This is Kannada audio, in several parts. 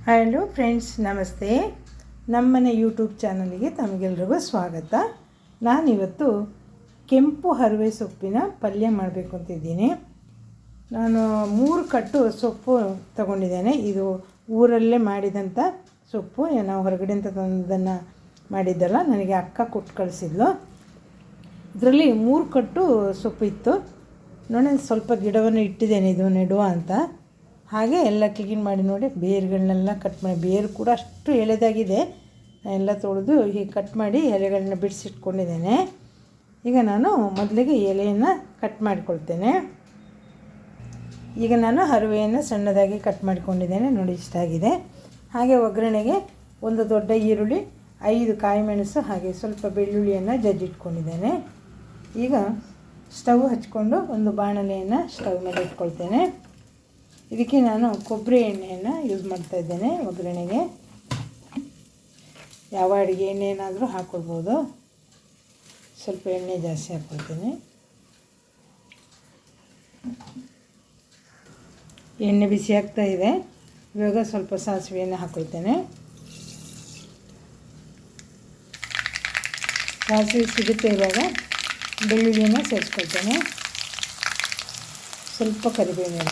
ಹಲೋ ಫ್ರೆಂಡ್ಸ್, ನಮಸ್ತೆ. ನಮ್ಮನೆ ಯೂಟ್ಯೂಬ್ ಚಾನಲ್ಗೆ ತಮಗೆಲ್ರಿಗೂ ಸ್ವಾಗತ. ನಾನಿವತ್ತು ಕೆಂಪು ಹರವೆ ಸೊಪ್ಪಿನ ಪಲ್ಯ ಮಾಡಬೇಕು ಅಂತಿದ್ದೀನಿ. ನಾನು 3 ಕಟ್ಟು ಸೊಪ್ಪು ತಗೊಂಡಿದ್ದೇನೆ. ಇದು ಊರಲ್ಲೇ ಮಾಡಿದಂಥ ಸೊಪ್ಪು. ನಾವು ಹೊರಗಡೆಯಿಂದ ತಂದನ್ನು ಮಾಡಿದ್ದಲ್ಲ, ನನಗೆ ಅಕ್ಕ ಕೊಟ್ಟು ಕಳಿಸಿದ್ಲು. ಇದರಲ್ಲಿ 3 ಕಟ್ಟು ಸೊಪ್ಪು ಇತ್ತು ನೋಡಿ. ಸ್ವಲ್ಪ ಗಿಡವನ್ನು ಇಟ್ಟಿದ್ದೇನೆ ಇದು ನೆಡುವ ಅಂತ. ಹಾಗೆ ಎಲ್ಲ ಕ್ಲೀನ್ ಮಾಡಿ ನೋಡಿ, ಬೇರುಗಳನ್ನೆಲ್ಲ ಕಟ್ ಮಾಡಿ, ಬೇರು ಕೂಡ ಅಷ್ಟು ಎಳೆದಾಗಿದೆ. ಎಲ್ಲ ತೊಳೆದು ಹೀಗೆ ಕಟ್ ಮಾಡಿ ಎಲೆಗಳನ್ನ ಬಿಡಿಸಿಟ್ಕೊಂಡಿದ್ದೇನೆ. ಈಗ ನಾನು ಮೊದಲಿಗೆ ಎಲೆಯನ್ನು ಕಟ್ ಮಾಡಿಕೊಳ್ತೇನೆ. ಈಗ ನಾನು ಹರವೆಯನ್ನು ಸಣ್ಣದಾಗಿ ಕಟ್ ಮಾಡಿಕೊಂಡಿದ್ದೇನೆ ನೋಡಿ, ಇಷ್ಟಾಗಿದೆ. ಹಾಗೆ ಒಗ್ಗರಣೆಗೆ ಒಂದು ದೊಡ್ಡ ಈರುಳ್ಳಿ, 5 ಕಾಯಿ ಮೆಣಸು, ಹಾಗೆ ಸ್ವಲ್ಪ ಬೆಳ್ಳುಳ್ಳಿಯನ್ನು ಜಜ್ಜಿಟ್ಕೊಂಡಿದ್ದೇನೆ. ಈಗ ಸ್ಟವ್ ಹಚ್ಕೊಂಡು ಒಂದು ಬಾಣಲೆಯನ್ನು ಸ್ಟವ್ ಮೇಲೆ ಇಟ್ಕೊಳ್ತೇನೆ. ಇದಕ್ಕೆ ನಾನು ಕೊಬ್ಬರಿ ಎಣ್ಣೆಯನ್ನು ಯೂಸ್ ಮಾಡ್ತಾಯಿದ್ದೇನೆ ಒಗ್ಗರಣೆಗೆ. ಯಾವ ಅಡುಗೆ ಎಣ್ಣೆನಾದರೂ ಹಾಕ್ಕೊಳ್ಬೋದು. ಸ್ವಲ್ಪ ಎಣ್ಣೆ ಜಾಸ್ತಿ ಹಾಕ್ಕೊಳ್ತೇನೆ. ಎಣ್ಣೆ ಬಿಸಿ ಆಗ್ತಾ ಇದೆ. ಇವಾಗ ಸ್ವಲ್ಪ ಸಾಸಿವೆಯನ್ನು ಹಾಕ್ಕೊಳ್ತೇನೆ. ಸಾಸಿವೆ ಸಿಗುತ್ತೆ. ಇವಾಗ ಬೆಳ್ಳುಳ್ಳಿಯನ್ನು ಸೇರಿಸ್ಕೊಳ್ತೇನೆ. ಸ್ವಲ್ಪ ಕರಿಬೇವು.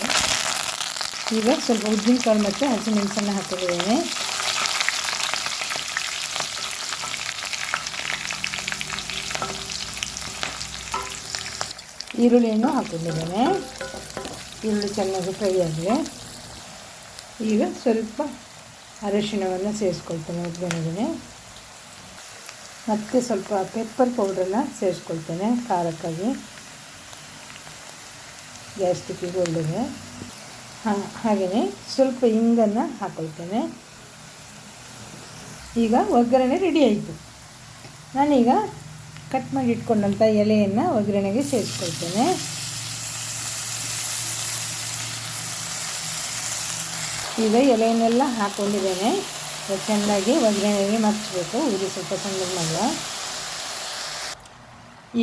ಈಗ ಸ್ವಲ್ಪ ಉದ್ದಿನಕಾಳು ಮತ್ತು ಹಸಿಮೆಣಸನ್ನು ಹಾಕಿದ್ದೇನೆ. ಈರುಳ್ಳಿಯನ್ನು ಹಾಕೊಂಡಿದ್ದೇನೆ. ಈರುಳ್ಳಿ ಚೆನ್ನಾಗಿ ಫ್ರೈ ಆಗಿದೆ. ಈಗ ಸ್ವಲ್ಪ ಅರಿಶಿಣವನ್ನು ಸೇರಿಸ್ಕೊಳ್ತೇನೆ ಒಗ್ಗರಣೆಗೆ. ಮತ್ತು ಸ್ವಲ್ಪ ಪೆಪ್ಪರ್ ಪೌಡ್ರನ್ನು ಸೇರಿಸ್ಕೊಳ್ತೇನೆ ಖಾರಕ್ಕಾಗಿ, ಗ್ಯಾಸ್ಟ್ರಿಕ್ಕಿಗೆ ಒಳ್ಳೆಯದು. ಹಾಗೆಯೇ ಸ್ವಲ್ಪ ಹಿಂಗನ್ನು ಹಾಕ್ಕೊಳ್ತೇನೆ. ಈಗ ಒಗ್ಗರಣೆ ರೆಡಿ ಆಯಿತು. ನಾನೀಗ ಕಟ್ ಮಾಡಿ ಇಟ್ಕೊಂಡಂಥ ಎಲೆಯನ್ನು ಒಗ್ಗರಣೆಗೆ ಸೇರಿಸ್ಕೊಳ್ತೇನೆ. ಈಗ ಎಲೆಯನ್ನೆಲ್ಲ ಹಾಕ್ಕೊಂಡಿದ್ದೇನೆ. ಚೆನ್ನಾಗಿ ಒಗ್ಗರಣೆಗೆ ಮರ್ಚಬೇಕು. ಉರಿ ಸ್ವಲ್ಪ ಸಣ್ಣಗೆ ಮಾಡುವ.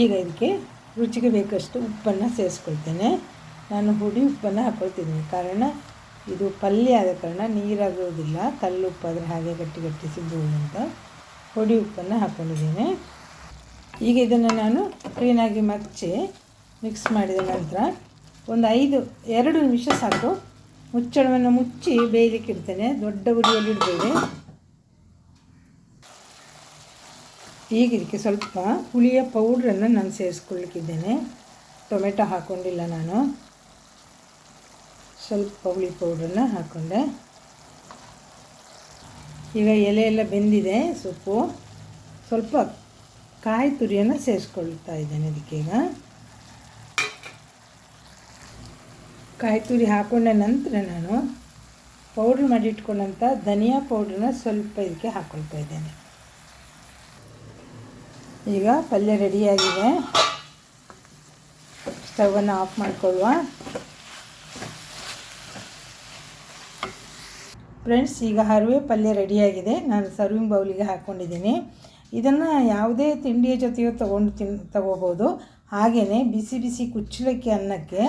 ಈಗ ಇದಕ್ಕೆ ರುಚಿಗೆ ಬೇಕಷ್ಟು ಉಪ್ಪನ್ನು ಸೇರಿಸ್ಕೊಳ್ತೇನೆ. ನಾನು ಹುಡಿ ಉಪ್ಪನ್ನು ಹಾಕ್ಕೊಳ್ತಿದ್ದೀನಿ, ಕಾರಣ ಇದು ಪಲ್ಯ ಆದ ಕಾರಣ ನೀರಾಗುವುದಿಲ್ಲ. ಕಲ್ಲು ಉಪ್ಪಾದರೆ ಹಾಗೆ ಗಟ್ಟಿ ಗಟ್ಟಿ ಸಿಗ್ಬೋದು ಅಂತ ಹುಡಿ ಉಪ್ಪನ್ನು ಹಾಕ್ಕೊಂಡಿದ್ದೀನಿ. ಈಗ ಇದನ್ನು ನಾನು ಕ್ಲೀನಾಗಿ ಮಿಕ್ಸ್ ಮಾಡಿದ ನಂತರ ಒಂದು 2 ನಿಮಿಷ ಸಾಕು. ಮುಚ್ಚಳವನ್ನು ಮುಚ್ಚಿ ಬೇಯಲಿಕ್ಕೆ ಇಡ್ತೇನೆ. ದೊಡ್ಡ ಉರಿಯಲ್ಲಿ ಇಡಬೇಡಿ. ಈಗ ಇದಕ್ಕೆ ಸ್ವಲ್ಪ ಹುಳಿಯ ಪೌಡ್ರನ್ನು ನಾನು ಸೇರಿಸ್ಕೊಳ್ಳಿಕ್ಕಿದ್ದೇನೆ. ಟೊಮೆಟೊ ಹಾಕ್ಕೊಂಡಿಲ್ಲ ನಾನು. ಸ್ವಲ್ಪ ಹುಳಿ ಪೌಡ್ರನ್ನು ಹಾಕ್ಕೊಂಡೆ. ಈಗ ಎಲೆ ಎಲ್ಲ ಬೆಂದಿದೆ ಸೊಪ್ಪು. ಸ್ವಲ್ಪ ಕಾಯಿ ತುರಿಯನ್ನು ಸೇರಿಸ್ಕೊಳ್ತಾ ಇದ್ದೇನೆ ಇದಕ್ಕೆ. ಈಗ ಕಾಯಿ ತುರಿ ಹಾಕ್ಕೊಂಡ ನಂತರ ನಾನು ಪೌಡ್ರ್ ಮಾಡಿ ಇಟ್ಕೊಂಡಂಥ ಧನಿಯಾ ಪೌಡ್ರನ್ನ ಸ್ವಲ್ಪ ಇದಕ್ಕೆ ಹಾಕ್ಕೊಳ್ತಾ ಇದ್ದೇನೆ. ಈಗ ಪಲ್ಯ ರೆಡಿಯಾಗಿದೆ. ಸ್ಟವನ್ನು ಆಫ್ ಮಾಡಿಕೊಳ್ಳುವ. ಫ್ರೆಂಡ್ಸ್, ಈಗ ಹರವೆ ಪಲ್ಯ ರೆಡಿಯಾಗಿದೆ. ನಾನು ಸರ್ವಿಂಗ್ ಬೌಲಿಗೆ ಹಾಕ್ಕೊಂಡಿದ್ದೀನಿ. ಇದನ್ನು ಯಾವುದೇ ತಿಂಡಿಯ ಜೊತೆಯೂ ತಗೋಬೋದು. ಹಾಗೆಯೇ ಬಿಸಿ ಬಿಸಿ ಕುಚ್ಚಲಕ್ಕಿ ಅನ್ನಕ್ಕೆ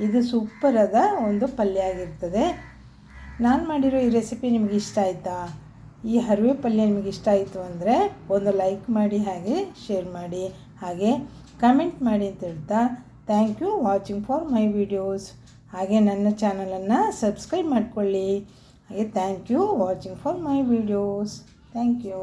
ಇದು ಸೂಪರಾದ ಒಂದು ಪಲ್ಯ ಆಗಿರ್ತದೆ. ನಾನು ಮಾಡಿರೋ ಈ ರೆಸಿಪಿ ನಿಮಗೆ ಇಷ್ಟ ಆಯಿತಾ? ಈ ಹರವೆ ಪಲ್ಯ ನಿಮಗೆ ಇಷ್ಟ ಆಯಿತು ಅಂದರೆ ಒಂದು ಲೈಕ್ ಮಾಡಿ, ಹಾಗೆ ಶೇರ್ ಮಾಡಿ, ಹಾಗೆ ಕಮೆಂಟ್ ಮಾಡಿ ಅಂತ ಹೇಳ್ತಾ, thank you watching for my videos. ಹಾಗೆ ನನ್ನ ಚಾನಲನ್ನು ಸಬ್ಸ್ಕ್ರೈಬ್ ಮಾಡಿಕೊಳ್ಳಿ. ಹಾಗೆ thank you watching for my videos. Thank you.